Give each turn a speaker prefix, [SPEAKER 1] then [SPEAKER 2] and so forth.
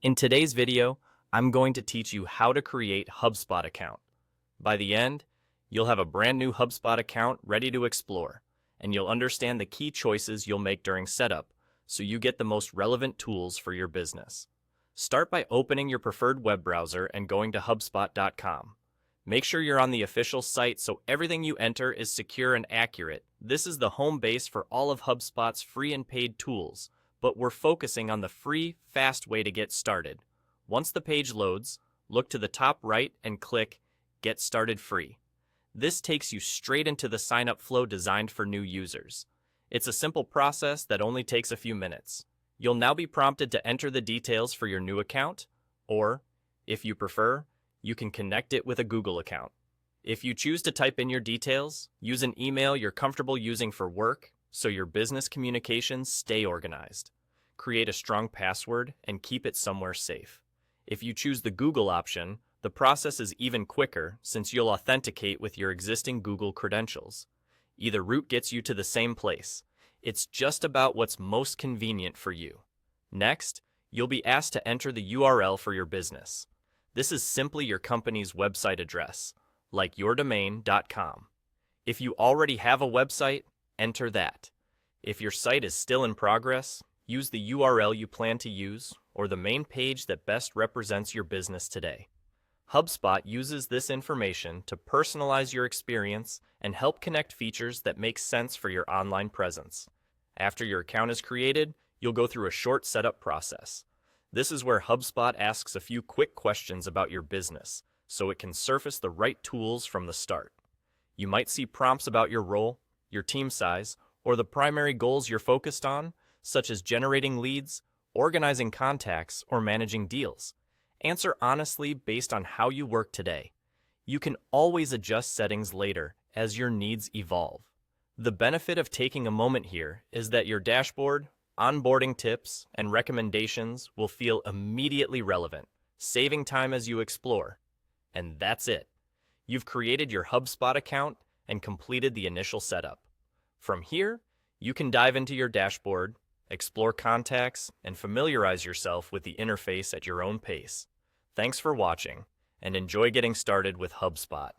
[SPEAKER 1] In today's video, I'm going to teach you how to create HubSpot account. By the end, you'll have a brand new HubSpot account ready to explore, and you'll understand the key choices you'll make during setup so you get the most relevant tools for your business. Start by opening your preferred web browser and going to HubSpot.com. Make sure you're on the official site so everything you enter is secure and accurate. This is the home base for all of HubSpot's free and paid tools, but we're focusing on the free, fast way to get started. Once the page loads, look to the top right and click Get Started Free. This takes you straight into the sign-up flow designed for new users. It's a simple process that only takes a few minutes. You'll now be prompted to enter the details for your new account, or, if you prefer, you can connect it with a Google account. If you choose to type in your details, use an email you're comfortable using for work so your business communications stay organized. Create a strong password and keep it somewhere safe. If you choose the Google option, the process is even quicker since you'll authenticate with your existing Google credentials. Either route gets you to the same place. It's just about what's most convenient for you. Next, you'll be asked to enter the URL for your business. This is simply your company's website address, like yourdomain.com. If you already have a website, enter that. If your site is still in progress, use the URL you plan to use or the main page that best represents your business today. HubSpot uses this information to personalize your experience and help connect features that make sense for your online presence. After your account is created, you'll go through a short setup process. This is where HubSpot asks a few quick questions about your business, so it can surface the right tools from the start. You might see prompts about your role, your team size, or the primary goals you're focused on, such as generating leads, organizing contacts, or managing deals. Answer honestly based on how you work today. You can always adjust settings later as your needs evolve. The benefit of taking a moment here is that your dashboard, onboarding tips, and recommendations will feel immediately relevant, saving time as you explore. And that's it. You've created your HubSpot account and completed the initial setup. From here, you can dive into your dashboard, explore contacts, and familiarize yourself with the interface at your own pace. Thanks for watching, and enjoy getting started with HubSpot.